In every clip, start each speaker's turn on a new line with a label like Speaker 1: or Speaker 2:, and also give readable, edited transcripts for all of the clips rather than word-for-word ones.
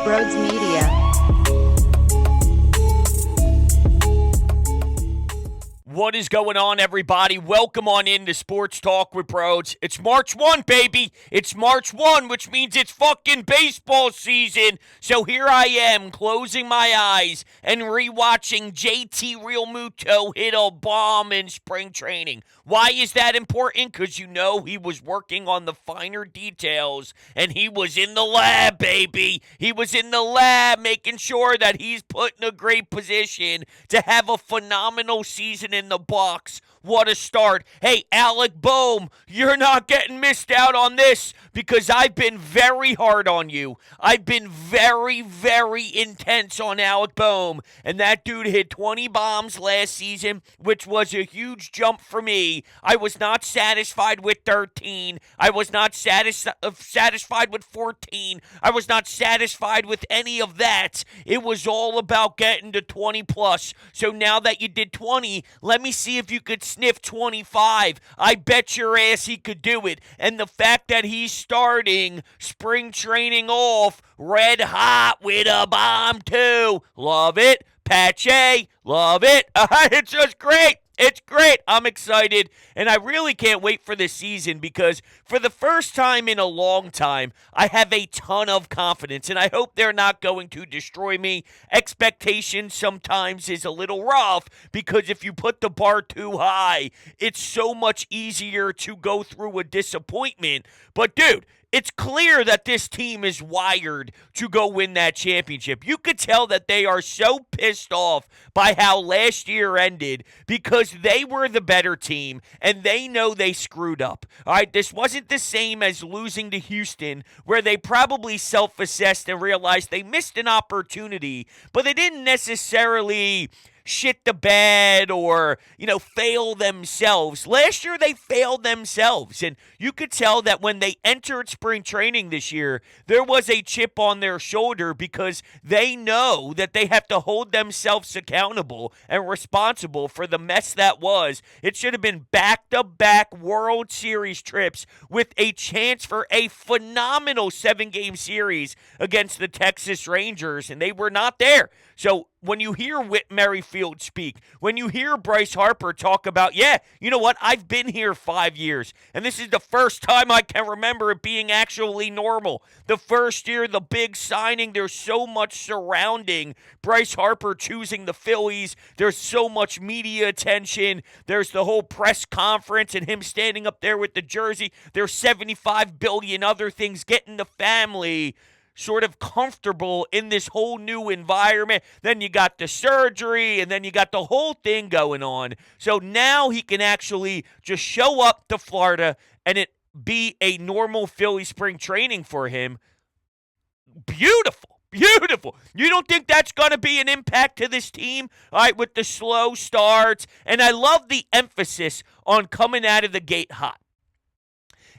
Speaker 1: Broads Media.
Speaker 2: What is going on, everybody? Welcome on into Sports Talk with Broads. It's March 1, baby. It's March 1, which means it's fucking baseball season. So here I am, closing my eyes and rewatching JT Realmuto hit a bomb in spring training. Why is that important? Because you know he was working on the finer details, and he was in the lab, baby. He was in the lab making sure that he's put in a great position to have a phenomenal season in the box. What a start. Hey, Alec Boehm, you're not getting missed out on this because I've been very hard on you. I've been very, very intense on Alec Boehm, and that dude hit 20 bombs last season, which was a huge jump for me. I was not satisfied with 13. I was not satisfied with 14. I was not satisfied with any of that. It was all about getting to 20 plus. So now that you did 20, let me see if you could sniff 25. I bet your ass he could do it. And the fact that he's starting spring training off red hot with a bomb too. Love it. Pache, love it. It's just great. It's great. I'm excited, and I really can't wait for this season because for the first time in a long time, I have a ton of confidence, and I hope they're not going to destroy me. Expectation sometimes is a little rough because if you put the bar too high, it's so much easier to go through a disappointment. But, dude, it's clear that this team is wired to go win that championship. You could tell that they are so pissed off by how last year ended because they were the better team and they know they screwed up. All right, this wasn't the same as losing to Houston where they probably self-assessed and realized they missed an opportunity, but they didn't necessarily shit the bed or, fail themselves. Last year, they failed themselves. And you could tell that when they entered spring training this year, there was a chip on their shoulder because they know that they have to hold themselves accountable and responsible for the mess that was. It should have been back-to-back World Series trips with a chance for a phenomenal 7-game series against the Texas Rangers, and they were not there. So when you hear Whit Merrifield speak, when you hear Bryce Harper talk about, you know what, I've been here 5 years, and this is the first time I can remember it being actually normal. The first year, the big signing, there's so much surrounding Bryce Harper choosing the Phillies. There's so much media attention. There's the whole press conference and him standing up there with the jersey. There's 75 billion other things getting the family sort of comfortable in this whole new environment. Then you got the surgery, and then you got the whole thing going on. So now he can actually just show up to Florida and it be a normal Philly spring training for him. Beautiful. Beautiful. You don't think that's going to be an impact to this team? All right, with the slow starts. And I love the emphasis on coming out of the gate hot.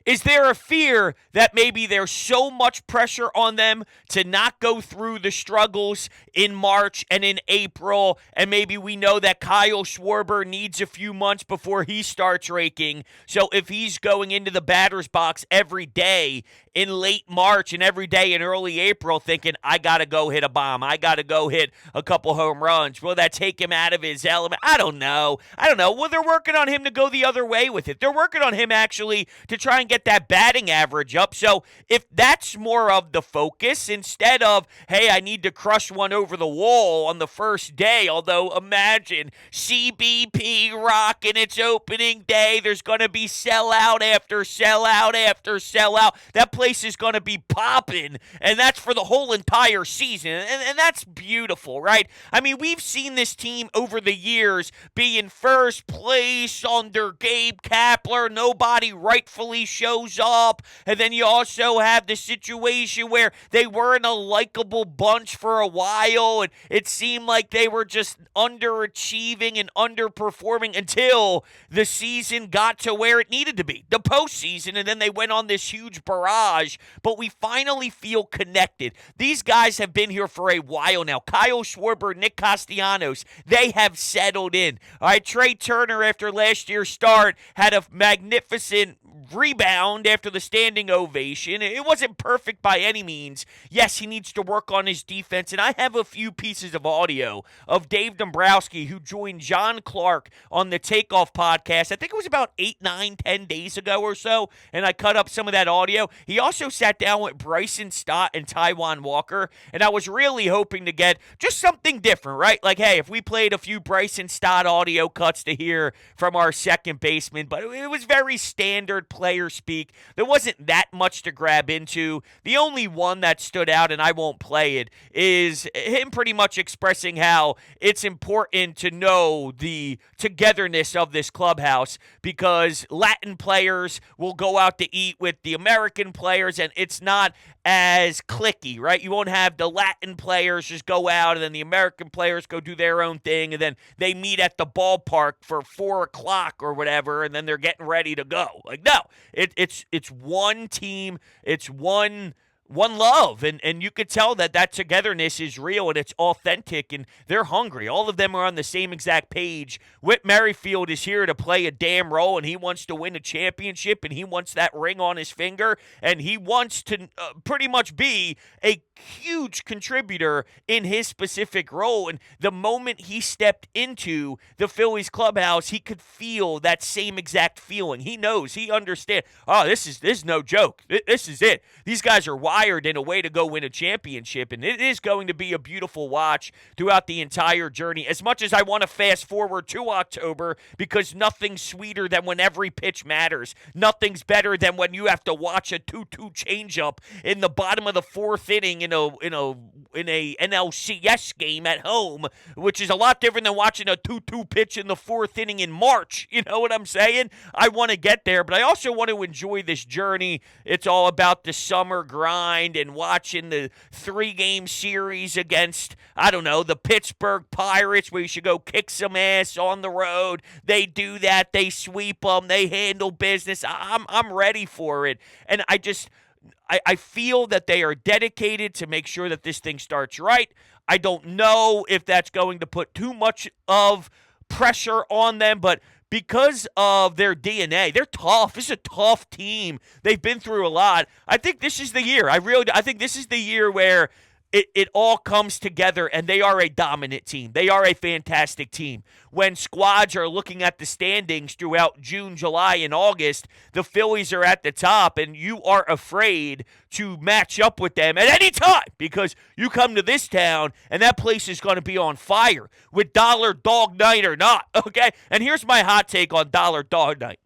Speaker 2: Is there a fear that maybe there's so much pressure on them to not go through the struggles in March and in April, and maybe we know that Kyle Schwarber needs a few months before he starts raking, so if he's going into the batter's box every day in late March and every day in early April thinking, I got to go hit a bomb, I got to go hit a couple home runs, will that take him out of his element? I don't know. Well, they're working on him to go the other way with it. They're working on him actually to try and get that batting average up. So if that's more of the focus instead of, hey, I need to crush one over the wall on the first day, although imagine CBP rocking its opening day. There's going to be sellout after sellout after sellout. That place is going to be popping, and that's for the whole entire season, and that's beautiful, right? I mean, we've seen this team over the years be in first place under Gabe Kapler. Nobody rightfully shows up, and then you also have the situation where they weren't a likable bunch for a while, and it seemed like they were just underachieving and underperforming until the season got to where it needed to be, the postseason, and then they went on this huge barrage, but we finally feel connected. These guys have been here for a while now. Kyle Schwarber, Nick Castellanos, they have settled in. All right, Trey Turner, after last year's start, had a magnificent rebound mound after the standing ovation. It wasn't perfect by any means. Yes, he needs to work on his defense, and I have a few pieces of audio of Dave Dombrowski, who joined John Clark on the Takeoff podcast. I think it was about 8, 9, 10 days ago or so, and I cut up some of that audio. He also sat down with Bryson Stott and Taijuan Walker, and I was really hoping to get just something different, right? Like, hey, if we played a few Bryson Stott audio cuts to hear from our second baseman, but it was very standard player speak. There wasn't that much to grab into. The only one that stood out, and I won't play it, is him pretty much expressing how it's important to know the togetherness of this clubhouse, because Latin players will go out to eat with the American players, and it's not as cliquey, right? You won't have the Latin players just go out and then the American players go do their own thing, and then they meet at the ballpark for 4 o'clock or whatever, and then they're getting ready to go. Like, no, it's one team, it's one love, and you could tell that togetherness is real and it's authentic, and they're hungry. All of them are on the same exact page. Whit Merrifield is here to play a damn role, and he wants to win a championship, and he wants that ring on his finger, and he wants to pretty much be a huge contributor in his specific role. And the moment he stepped into the Phillies clubhouse, he could feel that same exact feeling. He knows, he understands, oh, this is no joke. This is it. These guys are wired in a way to go win a championship, and it is going to be a beautiful watch throughout the entire journey. As much as I want to fast forward to October, because nothing's sweeter than when every pitch matters. Nothing's better than when you have to watch a 2-2 changeup in the bottom of the 4th inning in a NLCS game at home, which is a lot different than watching a 2-2 pitch in the 4th inning in March. You know what I'm saying? I want to get there, but I also want to enjoy this journey. It's all about the summer grind and watching the 3-game series against, I don't know, the Pittsburgh Pirates, where you should go kick some ass on the road. They do that. They sweep them. They handle business. I'm ready for it. And I feel that they are dedicated to make sure that this thing starts right. I don't know if that's going to put too much of pressure on them, but because of their DNA, they're tough. This is a tough team. They've been through a lot. I think this is the year. I think this is the year where it all comes together, and they are a dominant team. They are a fantastic team. When squads are looking at the standings throughout June, July, and August, the Phillies are at the top, and you are afraid to match up with them at any time, because you come to this town, and that place is going to be on fire with Dollar Dog Night or not, okay? And here's my hot take on Dollar Dog Night.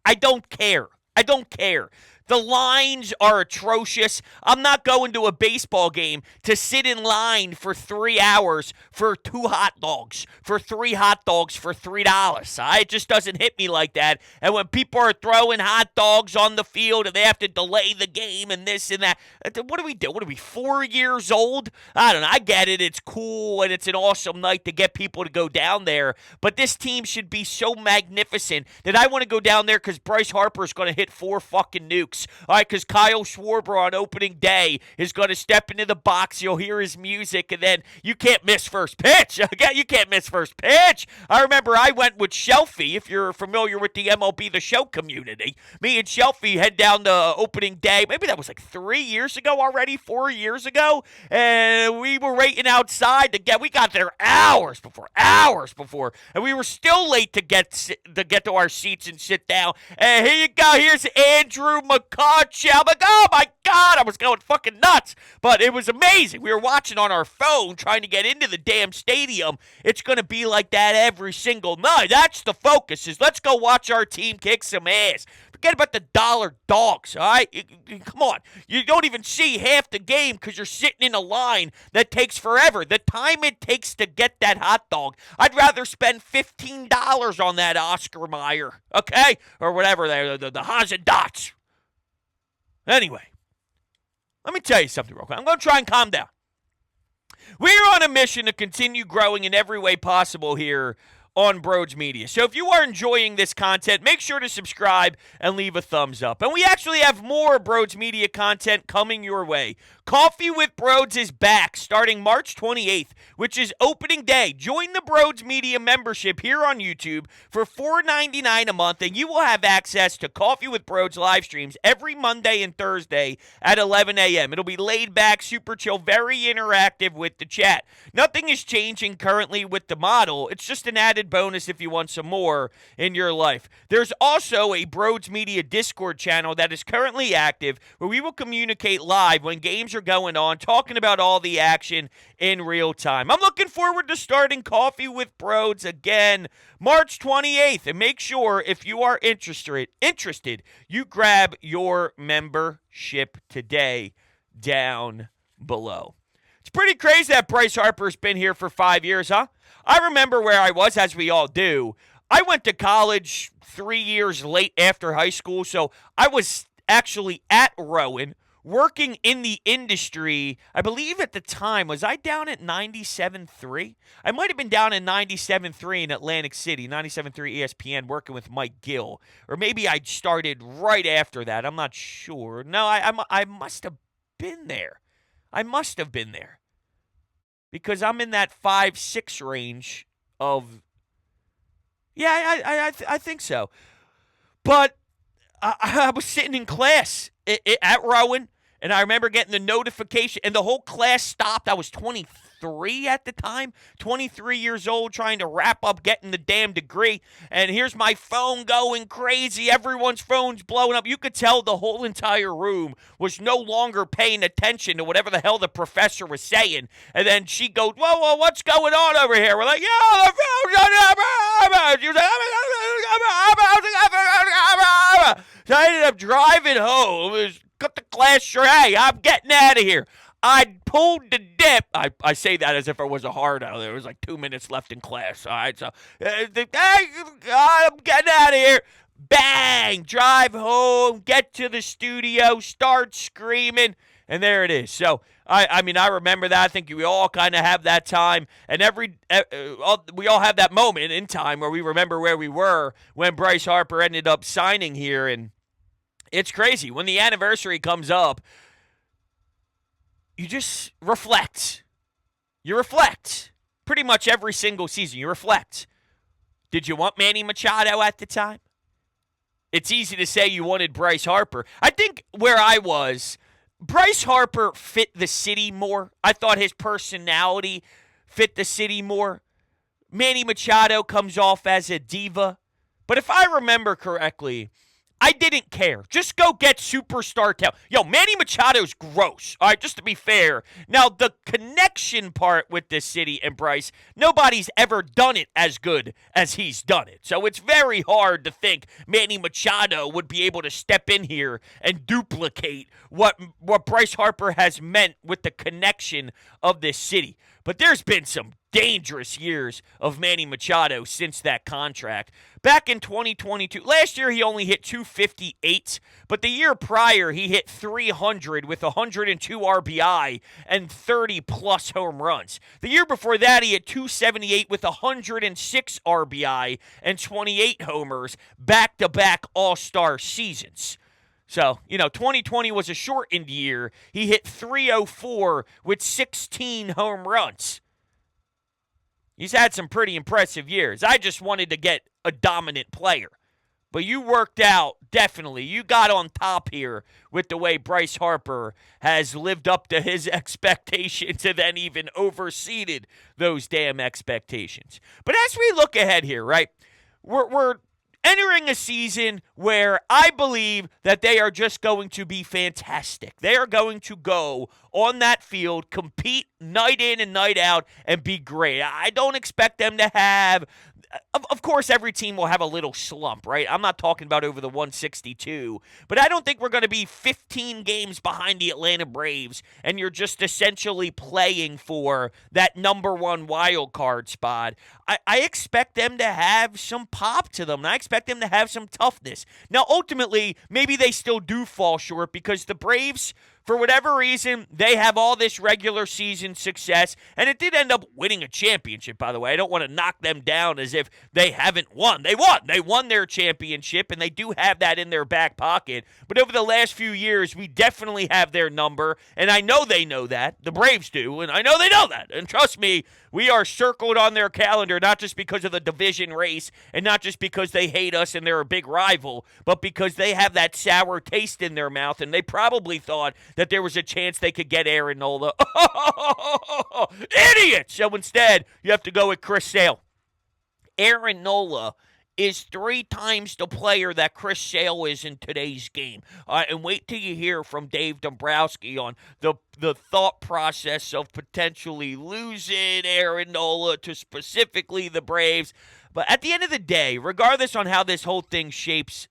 Speaker 2: I don't care. I don't care. The lines are atrocious. I'm not going to a baseball game to sit in line for 3 hours for 2 hot dogs, for 3 hot dogs for $3. It just doesn't hit me like that. And when people are throwing hot dogs on the field and they have to delay the game and this and that, what do we do? What are we, 4 years old? I don't know. I get it. It's cool and it's an awesome night to get people to go down there. But this team should be so magnificent that I want to go down there because Bryce Harper is going to hit 4 fucking nukes. All right, because Kyle Schwarber on opening day is going to step into the box. You'll hear his music, and then you can't miss first pitch. Okay, you can't miss first pitch. I remember I went with Shelfie, if you're familiar with the MLB The Show community. Me and Shelfie head down to opening day. Maybe that was like 3 years ago already, 4 years ago. And we were waiting outside to get, we got there hours before, and we were still late to get to our seats and sit down. And here you go, here's Andrew McCutcheon. I'm like, oh my God, I was going fucking nuts. But it was amazing. We were watching on our phone trying to get into the damn stadium. It's going to be like that every single night. That's the focus, is let's go watch our team kick some ass. Forget about the dollar dogs, all right? Come on. You don't even see half the game because you're sitting in a line that takes forever. The time it takes to get that hot dog, I'd rather spend $15 on that Oscar Mayer, okay? Or whatever, the Haagen-Dazs. Anyway, let me tell you something real quick. I'm going to try and calm down. We're on a mission to continue growing in every way possible here on Broads Media. So if you are enjoying this content, make sure to subscribe and leave a thumbs up. And we actually have more Broads Media content coming your way. Coffee with Broads is back starting March 28th, which is opening day. Join the Broads Media membership here on YouTube for $4.99 a month, and you will have access to Coffee with Broads live streams every Monday and Thursday at 11 a.m. It'll be laid back, super chill, very interactive with the chat. Nothing is changing currently with the model. It's just an added bonus if you want some more in your life. There's also a Broads Media Discord channel that is currently active where we will communicate live when games are going on, talking about all the action in real time. I'm looking forward to starting Coffee with Broads again March 28th. And make sure if you are interested, you grab your membership today down below. It's pretty crazy that Bryce Harper's been here for 5 years, huh? I remember where I was, as we all do. I went to college 3 years late after high school, so I was actually at Rowan, working in the industry. I believe at the time, was I down at 97.3? I might have been down at 97.3 in Atlantic City, 97.3 ESPN, working with Mike Gill. Or maybe I started right after that. I'm not sure. No, I must have been there. I must have been there. Because I'm in that 5-6 range of... Yeah, I think so. But I was sitting in class at Rowan, and I remember getting the notification, and the whole class stopped. I was 23 at the time, 23 years old, trying to wrap up getting the damn degree. And here's my phone going crazy. Everyone's phone's blowing up. You could tell the whole entire room was no longer paying attention to whatever the hell the professor was saying. And then she goes, whoa, what's going on over here? We're like, yeah, the phone's so I ended up driving home. Cut the class shirt. Hey, I'm getting out of here. I pulled the dip. I say that as if it was a hard out. There was like 2 minutes left in class. All right, so hey, I'm getting out of here. Bang! Drive home. Get to the studio. Start screaming. And there it is. So, I mean, I remember that. I think we all kind of have that time. And we all have that moment in time where we remember where we were when Bryce Harper ended up signing here. And it's crazy. When the anniversary comes up, you just reflect. You reflect. Pretty much every single season, you reflect. Did you want Manny Machado at the time? It's easy to say you wanted Bryce Harper. I think where I was, Bryce Harper fit the city more. I thought his personality fit the city more. Manny Machado comes off as a diva. But if I remember correctly, I didn't care. Just go get superstar talent. Yo, Manny Machado's gross. All right, just to be fair. Now, the connection part with this city and Bryce, nobody's ever done it as good as he's done it. So it's very hard to think Manny Machado would be able to step in here and duplicate what Bryce Harper has meant with the connection of this city. But there's been some dangerous years of Manny Machado since that contract. Back in 2022, last year he only hit 258, but the year prior he hit 300 with 102 RBI and 30-plus home runs. The year before that he hit 278 with 106 RBI and 28 homers, back-to-back all-star seasons. So, 2020 was a shortened year. He hit 304 with 16 home runs. He's had some pretty impressive years. I just wanted to get a dominant player. But you worked out, definitely. You got on top here with the way Bryce Harper has lived up to his expectations and then even overseeded those damn expectations. But as we look ahead here, right, we're entering a season where I believe that they are just going to be fantastic. They are going to go on that field, compete night in and night out, and be great. I don't expect them to have... Of course, every team will have a little slump, right? I'm not talking about over the 162, but I don't think we're going to be 15 games behind the Atlanta Braves, and you're just essentially playing for that number one wild card spot. I expect them to have some pop to them, and I expect them to have some toughness. Now, ultimately, maybe they still do fall short because the Braves, For whatever reason, they have all this regular season success, and it did end up winning a championship, by the way. I don't want to knock them down as if they haven't won. They won. They won their championship, and they do have that in their back pocket. But over the last few years, we definitely have their number, and I know they know that. The Braves do, and I know they know that. And trust me, we are circled on their calendar, not just because of the division race, and not just because they hate us and they're a big rival, but because they have that sour taste in their mouth, and they probably thought that there was a chance they could get Aaron Nola. Idiot! So instead, you have to go with Chris Sale. Aaron Nola is 3 times the player that Chris Sale is in today's game. And wait till you hear from Dave Dombrowski on the thought process of potentially losing Aaron Nola to specifically the Braves. But at the end of the day, regardless on how this whole thing shakes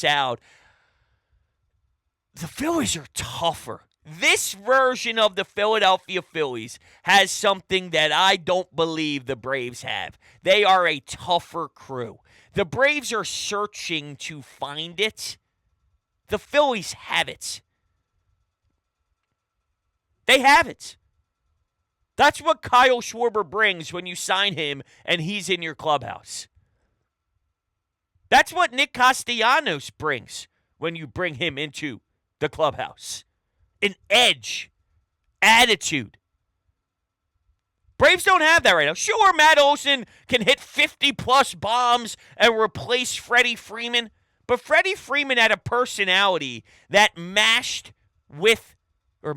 Speaker 2: out, the Phillies are tougher. This version of the Philadelphia Phillies has something that I don't believe the Braves have. They are a tougher crew. The Braves are searching to find it. The Phillies have it. They have it. That's what Kyle Schwarber brings when you sign him and he's in your clubhouse. That's what Nick Castellanos brings when you bring him into the clubhouse. An edge. Attitude. Braves don't have that right now. Sure, Matt Olson can hit 50-plus bombs and replace Freddie Freeman, but Freddie Freeman had a personality that meshed with the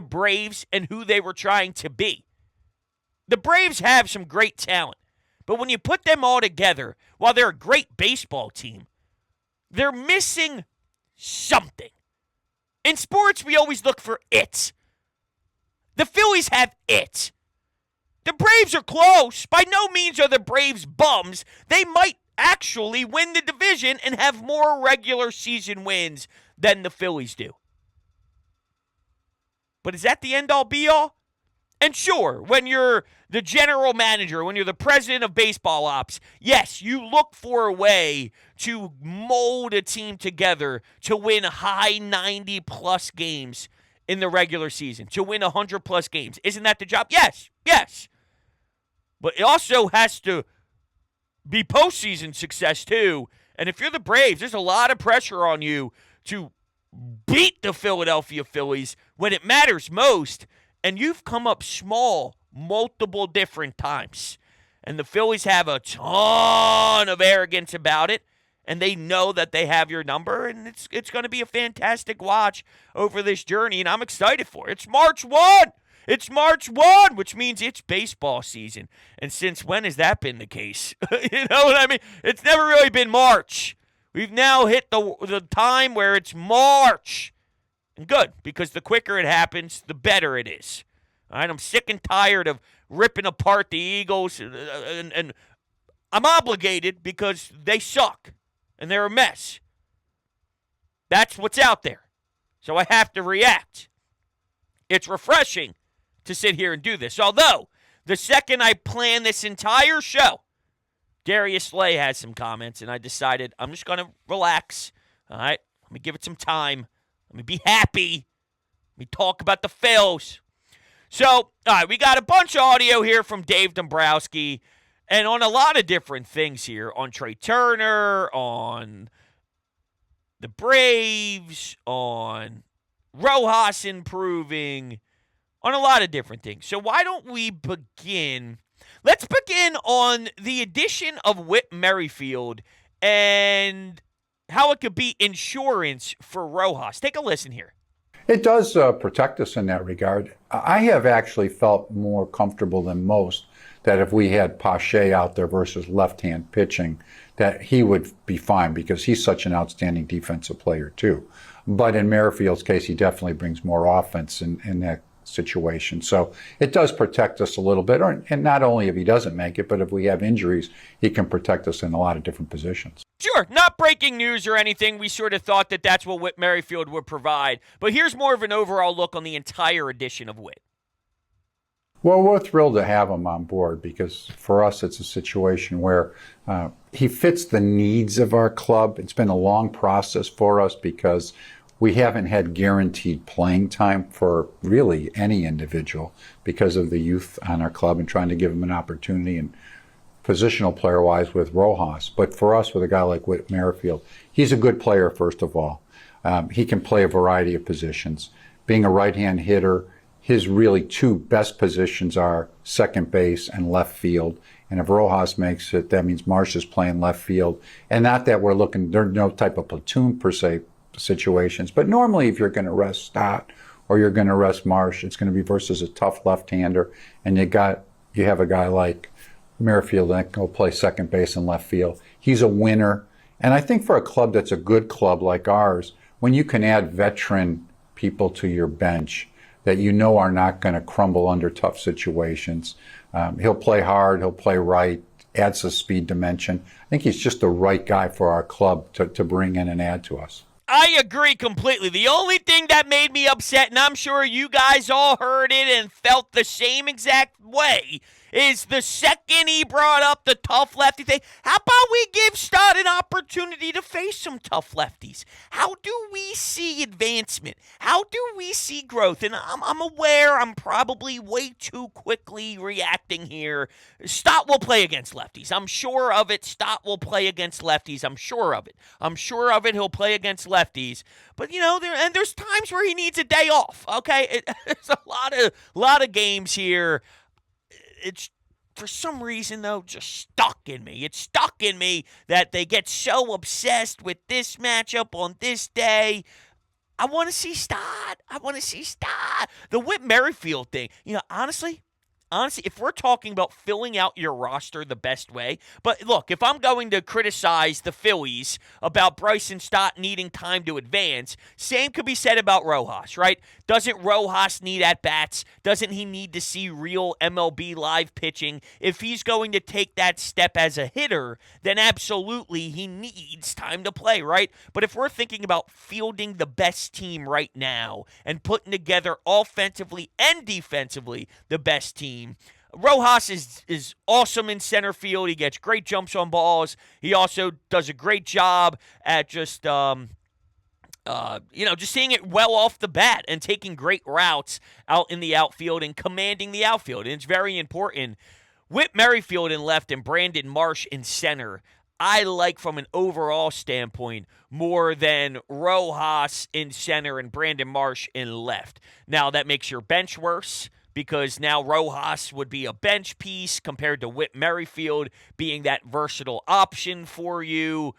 Speaker 2: Braves and who they were trying to be. The Braves have some great talent, but when you put them all together, while they're a great baseball team, they're missing something. In sports, we always look for it. The Phillies have it. The Braves are close. By no means are the Braves bums. They might actually win the division and have more regular season wins than the Phillies do. But is that the end-all, be-all? And sure, when you're the general manager, when you're the president of baseball ops, yes, you look for a way to mold a team together to win high 90-plus games in the regular season, to win 100-plus games. Isn't that the job? Yes. But it also has to be postseason success, too. And if you're the Braves, there's a lot of pressure on you to beat the Philadelphia Phillies when it matters most. And you've come up small multiple different times. And the Phillies have a ton of arrogance about it. And they know that they have your number. And it's going to be a fantastic watch over this journey. And I'm excited for it. It's March 1. It's March 1, which means it's baseball season. And since when has that been the case? You know what I mean? It's never really been March. We've now hit the time where it's March. And good, because the quicker it happens, the better it is. All right, I'm sick and tired of ripping apart the Eagles, and I'm obligated because they suck, and they're a mess. That's what's out there. So I have to react. It's refreshing to sit here and do this. Although, the second I plan this entire show, Darius Slay has some comments, and I decided I'm just going to relax. All right, let me give it some time. Let me be happy. Let me talk about the Phils. So, all right, we got a bunch of audio here from Dave Dombrowski and on a lot of different things here. On Trey Turner, on the Braves, on Rojas improving, on a lot of different things. So why don't we begin? Let's begin on the addition of Whit Merrifield and how it could be insurance for Rojas. Take a listen here.
Speaker 1: It does protect us in that regard. I have actually felt more comfortable than most that if we had Pache out there versus left-hand pitching, that he would be fine because he's such an outstanding defensive player too. But in Merrifield's case, he definitely brings more offense in that situation. So it does protect us a little bit. And not only if he doesn't make it, but if we have injuries, he can protect us in a lot of different positions.
Speaker 2: Sure, not breaking news or anything. We sort of thought that that's what Whit Merrifield would provide. But here's more of an overall look on the entire edition of Whit.
Speaker 1: Well, we're thrilled to have him on board because for us it's a situation where he fits the needs of our club. It's been a long process for us because we haven't had guaranteed playing time for really any individual because of the youth on our club and trying to give them an opportunity and positional player-wise with Rojas. But for us, with a guy like Whit Merrifield, he's a good player, first of all. He can play a variety of positions. Being a right-hand hitter, his really two best positions are second base and left field. And if Rojas makes it, that means Marsh is playing left field. And not that we're looking, there's no type of platoon per se situations. But normally if you're going to rest Stott or you're going to rest Marsh, it's going to be versus a tough left-hander. And you have a guy like Merrifield that can go play second base and left field. He's a winner. And I think for a club that's a good club like ours, when you can add veteran people to your bench that you know are not going to crumble under tough situations, he'll play hard, he'll play right, adds a speed dimension. I think he's just the right guy for our club to bring in and add to us.
Speaker 2: I agree completely. The only thing that made me upset, and I'm sure you guys all heard it and felt the same exact way, is the second he brought up the tough lefty thing. How about we give Stott an opportunity to face some tough lefties? How do we see advancement? How do we see growth? And I'm aware I'm probably way too quickly reacting here. Stott will play against lefties. I'm sure of it. Stott will play against lefties. I'm sure of it. I'm sure of it. He'll play against lefties. But, there's times where he needs a day off, okay? There's a lot of games here. It's, for some reason, though, just stuck in me. It's stuck in me that they get so obsessed with this matchup on this day. I want to see Stott. The Whit Merrifield thing, honestly, if we're talking about filling out your roster the best way, but look, if I'm going to criticize the Phillies about Bryce and Stott needing time to advance, same could be said about Rojas, right? Doesn't Rojas need at-bats? Doesn't he need to see real MLB live pitching? If he's going to take that step as a hitter, then absolutely he needs time to play, right? But if we're thinking about fielding the best team right now and putting together offensively and defensively the best team, Rojas is awesome in center field. He gets great jumps on balls. He also does a great job at just seeing it well off the bat and taking great routes out in the outfield and commanding the outfield. And it's very important. Whit Merrifield in left and Brandon Marsh in center, I like from an overall standpoint more than Rojas in center and Brandon Marsh in left. Now, that makes your bench worse, because now Rojas would be a bench piece compared to Whit Merrifield being that versatile option for you.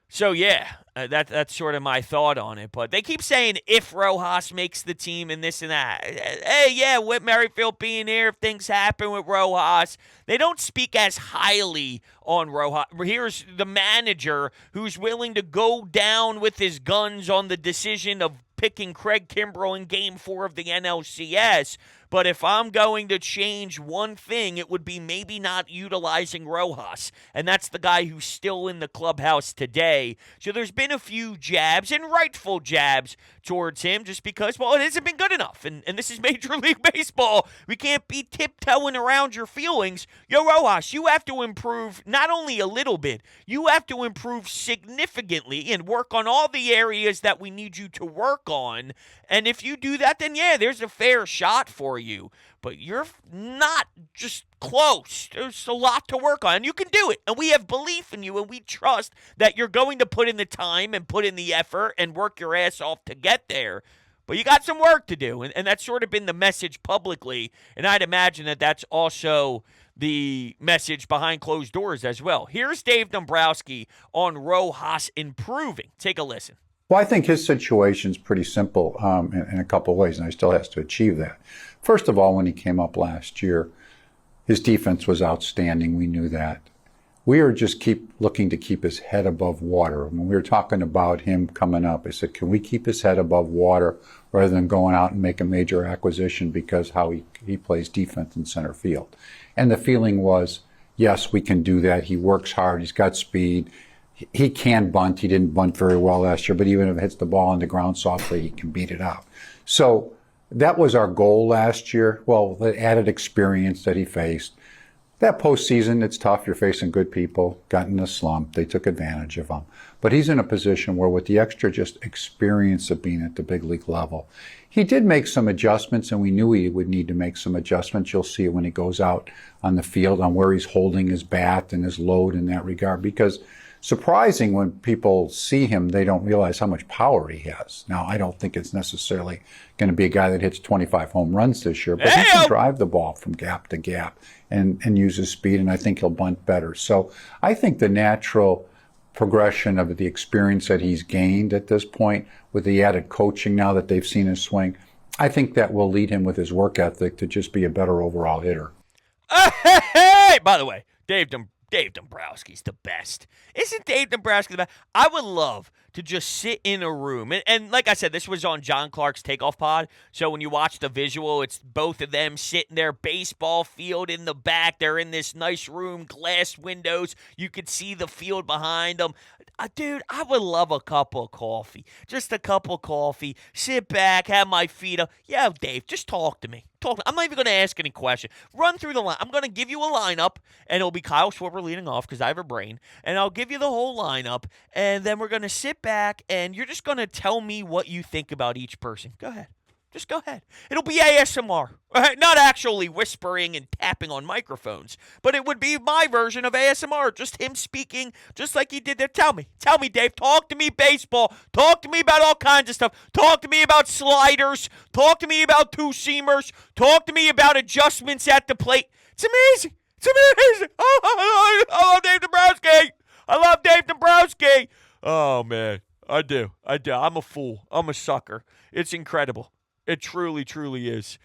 Speaker 2: So, yeah, that's sort of my thought on it. But they keep saying if Rojas makes the team and this and that. Hey, yeah, Whit Merrifield being here, if things happen with Rojas. They don't speak as highly on Rojas. Here's the manager who's willing to go down with his guns on the decision of picking Craig Kimbrell in Game 4 of the NLCS. But if I'm going to change one thing, it would be maybe not utilizing Rojas. And that's the guy who's still in the clubhouse today. So there's been a few jabs, and rightful jabs, towards him just because, well, it hasn't been good enough. And this is Major League Baseball. We can't be tiptoeing around your feelings. Yo, Rojas, you have to improve not only a little bit, you have to improve significantly and work on all the areas that we need you to work on. And if you do that, then yeah, there's a fair shot for you. But you're not just close. There's a lot to work on. You can do it. And we have belief in you, and we trust that you're going to put in the time and put in the effort and work your ass off to get there. But you got some work to do, and that's sort of been the message publicly. And I'd imagine that that's also the message behind closed doors as well. Here's Dave Dombrowski on Rojas improving. Take a listen.
Speaker 1: Well, I think his situation's pretty simple in a couple of ways, and he still has to achieve that. First of all, when he came up last year, his defense was outstanding. We knew that. We are just looking to keep his head above water. When we were talking about him coming up, I said, can we keep his head above water rather than going out and make a major acquisition because how he plays defense in center field? And the feeling was, yes, we can do that. He works hard. He's got speed. He can bunt. He didn't bunt very well last year, but even if it hits the ball on the ground softly, he can beat it out. So that was our goal last year. Well, the added experience that he faced. That postseason, it's tough. You're facing good people. Got in a slump. They took advantage of him. But he's in a position where with the extra just experience of being at the big league level, he did make some adjustments, and we knew he would need to make some adjustments. You'll see it when he goes out on the field on where he's holding his bat and his load in that regard, because surprising when people see him, they don't realize how much power he has. Now, I don't think it's necessarily going to be a guy that hits 25 home runs this year, but he can drive the ball from gap to gap and use his speed, and I think he'll bunt better. So I think the natural progression of the experience that he's gained at this point with the added coaching now that they've seen his swing, I think that will lead him with his work ethic to just be a better overall hitter.
Speaker 2: Hey! By the way, Dave Dombrowski's the best. Isn't Dave Dombrowski the best? I would love to just sit in a room. And like I said, this was on John Clark's Takeoff Pod. So when you watch the visual, it's both of them sitting there, baseball field in the back. They're in this nice room, glass windows. You could see the field behind them. Dude, I would love a cup of coffee. Just a cup of coffee. Sit back, have my feet up. Yeah, Dave, just talk to me. I'm not even going to ask any questions. Run through the line. I'm going to give you a lineup, and it'll be Kyle Schwarber leading off because I have a brain. And I'll give you the whole lineup, and then we're going to sit back, and you're just going to tell me what you think about each person. Go ahead. Just go ahead. It'll be ASMR. Right? Not actually whispering and tapping on microphones, but it would be my version of ASMR. Just him speaking just like he did there. Tell me, Dave. Talk to me baseball. Talk to me about all kinds of stuff. Talk to me about sliders. Talk to me about two-seamers. Talk to me about adjustments at the plate. It's amazing. It's amazing. I love Dave Dombrowski. I love Dave Dombrowski. Oh, man. I do. I'm a fool. I'm a sucker. It's incredible. It truly, truly is.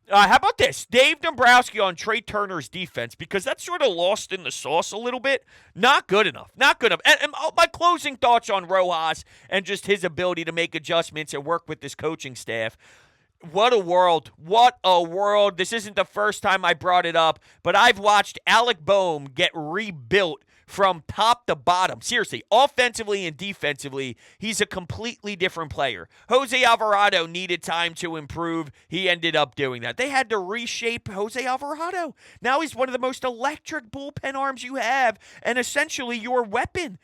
Speaker 2: How about this? Dave Dombrowski on Trey Turner's defense, because that's sort of lost in the sauce a little bit. Not good enough. Not good enough. And my closing thoughts on Rojas and just his ability to make adjustments and work with this coaching staff. What a world. What a world. This isn't the first time I brought it up, but I've watched Alec Boehm get rebuilt from top to bottom. Seriously, offensively and defensively, he's a completely different player. Jose Alvarado needed time to improve. He ended up doing that. They had to reshape Jose Alvarado. Now he's one of the most electric bullpen arms you have, and essentially your weapon.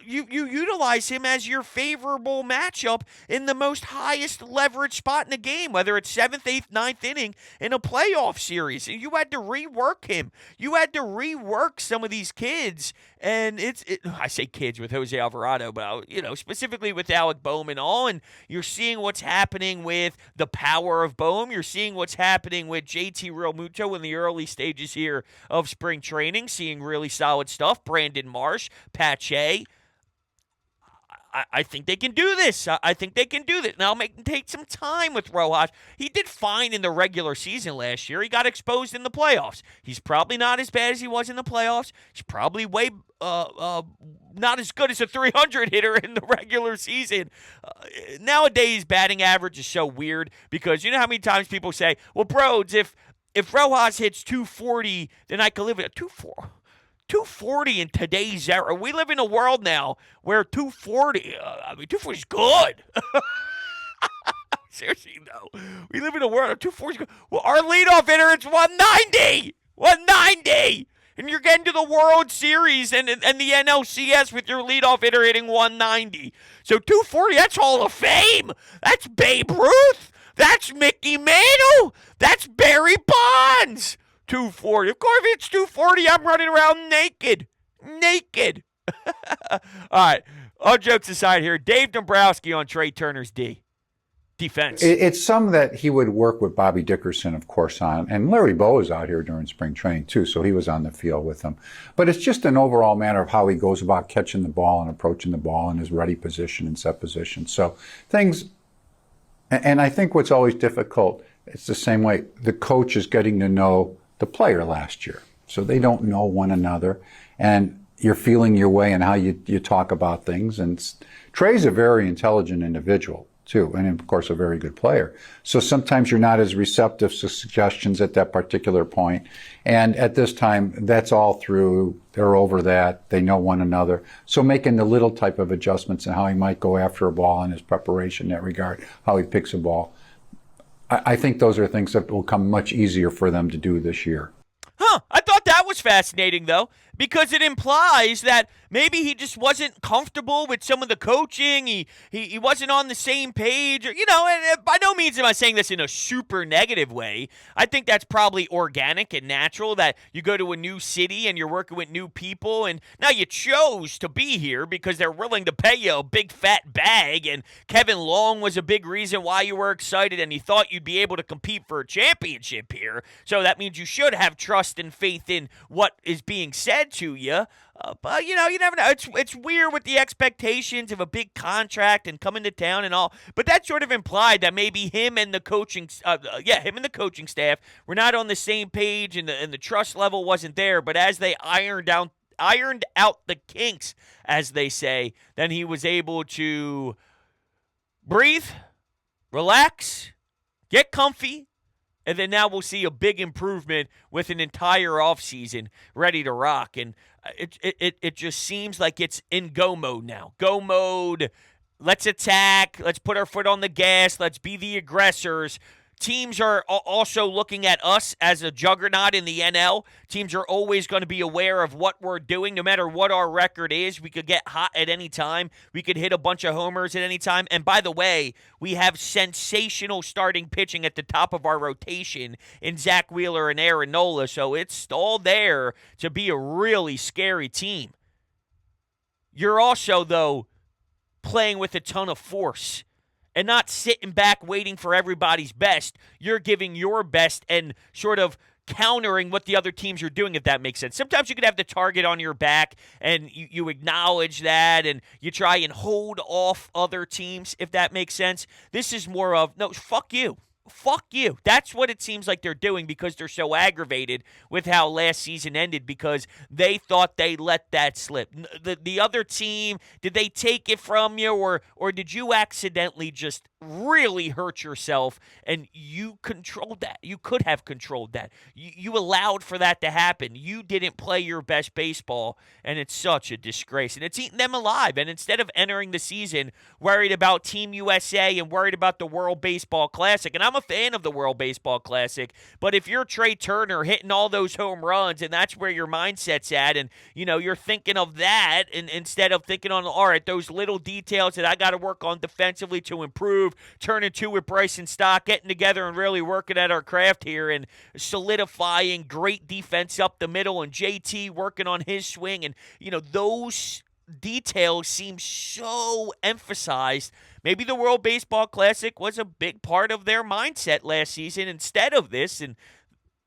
Speaker 2: You utilize him as your favorable matchup in the most highest leverage spot in the game, whether it's 7th, 8th, 9th inning in a playoff series. You had to rework him. You had to rework some of these kids. And I say kids with Jose Alvarado, but specifically with Alec Boehm and all. And you're seeing what's happening with the power of Boehm. You're seeing what's happening with JT Realmuto in the early stages here of spring training, seeing really solid stuff. Brandon Marsh, Pache. I think they can do this. I think they can do this. Now, take some time with Rojas. He did fine in the regular season last year. He got exposed in the playoffs. He's probably not as bad as he was in the playoffs. He's probably way not as good as a 300 hitter in the regular season. Nowadays, batting average is so weird because you know how many times people say, well, Broads, if Rojas hits 240, then I can live at 240. 240 in today's era. We live in a world now where 240, 240 is good. Seriously, though. We live in a world of 240 is good. Well, our leadoff hitter, it's 190. 190. And you're getting to the World Series and the NLCS with your leadoff hitter hitting 190. So 240, that's Hall of Fame. That's Babe Ruth. That's Mickey Mantle. That's Barry Bonds. 240. Of course, if it's 240, I'm running around naked. Naked. All right. All jokes aside here, Dave Dombrowski on Trey Turner's defense.
Speaker 1: It's some that he would work with Bobby Dickerson, of course, on. And Larry Bow was out here during spring training, too, so he was on the field with them. But it's just an overall matter of how he goes about catching the ball and approaching the ball in his ready position and set position. So things, and I think what's always difficult, it's the same way. The coach is getting to know the player last year. So they don't know one another. And you're feeling your way in how you talk about things. And Trey's a very intelligent individual, too. And, of course, a very good player. So sometimes you're not as receptive to suggestions at that particular point. And at this time, that's all through. They're over that. They know one another. So making the little type of adjustments and how he might go after a ball in his preparation in that regard, how he picks a ball. I think those are things that will come much easier for them to do this year.
Speaker 2: I thought that was fascinating, though, because it implies that maybe he just wasn't comfortable with some of the coaching. He wasn't on the same page. Or, and by no means am I saying this in a super negative way. I think that's probably organic and natural that you go to a new city and you're working with new people. And now you chose to be here because they're willing to pay you a big fat bag. And Kevin Long was a big reason why you were excited and you thought you'd be able to compete for a championship here. So that means you should have trust and faith in what is being said to you. But, you never know. It's weird with the expectations of a big contract and coming to town and all. But that sort of implied that maybe him and the coaching staff were not on the same page and the trust level wasn't there. But as they ironed out the kinks, as they say, then he was able to breathe, relax, get comfy, and then now we'll see a big improvement with an entire offseason ready to rock. And it just seems like it's in go mode now. Go mode. Let's attack. Let's put our foot on the gas. Let's be the aggressors. Teams are also looking at us as a juggernaut in the NL. Teams are always going to be aware of what we're doing, no matter what our record is. We could get hot at any time. We could hit a bunch of homers at any time. And by the way, we have sensational starting pitching at the top of our rotation in Zach Wheeler and Aaron Nola. So it's all there to be a really scary team. You're also, though, playing with a ton of force. And not sitting back waiting for everybody's best. You're giving your best and sort of countering what the other teams are doing, if that makes sense. Sometimes you could have the target on your back and you acknowledge that and you try and hold off other teams, if that makes sense. This is more of, no, fuck you. Fuck you. That's what it seems like they're doing because they're so aggravated with how last season ended because they thought they let that slip. The other team, did they take it from you or did you accidentally just really hurt yourself and you controlled that? You could have controlled that. You allowed for that to happen. You didn't play your best baseball and it's such a disgrace and it's eating them alive. And instead of entering the season worried about Team USA and worried about the World Baseball Classic, and I'm a fan of the World Baseball Classic, but if you're Trey Turner hitting all those home runs and that's where your mindset's at and, you're thinking of that and instead of thinking on, all right, those little details that I got to work on defensively to improve, turning two with Bryce and Stock, getting together and really working at our craft here and solidifying great defense up the middle and JT working on his swing and, those details seem so emphasized. Maybe the World Baseball Classic was a big part of their mindset last season instead of this, and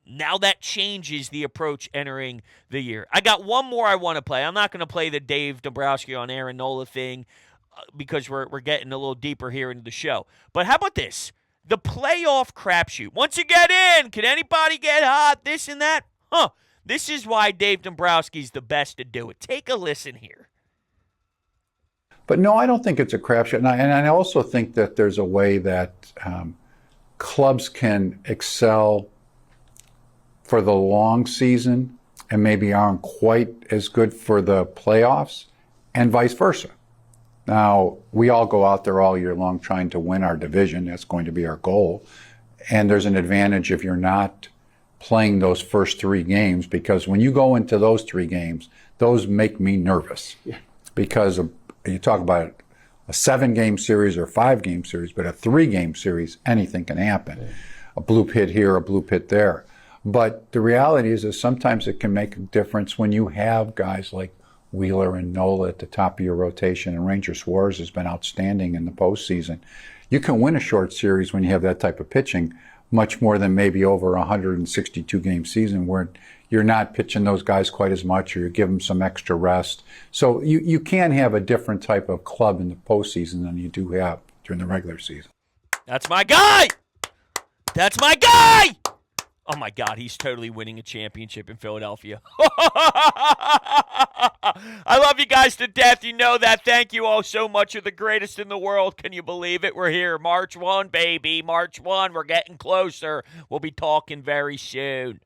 Speaker 2: now that changes the approach entering the year. I got one more I want to play. I'm not going to play the Dave Dombrowski on Aaron Nola thing because we're getting a little deeper here into the show. But how about this? The playoff crapshoot. Once you get in, can anybody get hot? This and that? This is why Dave Dombrowski's the best to do it. Take a listen here.
Speaker 1: But no, I don't think it's a crapshoot. And I also think that there's a way that clubs can excel for the long season and maybe aren't quite as good for the playoffs and vice versa. Now, we all go out there all year long trying to win our division. That's going to be our goal. And there's an advantage if you're not playing those first three games because when you go into those three games, those make me nervous. Yeah. Because you talk about a 7-game series or a 5-game series, but a 3-game series, anything can happen. Yeah. A blue pit here, a blue pit there. But the reality is sometimes it can make a difference when you have guys like Wheeler and Nola at the top of your rotation, and Ranger Suarez has been outstanding in the postseason. You can win a short series when you have that type of pitching, much more than maybe over a 162-game season where you're not pitching those guys quite as much or you give them some extra rest. So you can have a different type of club in the postseason than you do have during the regular season.
Speaker 2: That's my guy! That's my guy! Oh, my God, he's totally winning a championship in Philadelphia. I love you guys to death. You know that. Thank you all so much. You're the greatest in the world. Can you believe it? We're here. March 1, baby. March 1. We're getting closer. We'll be talking very soon.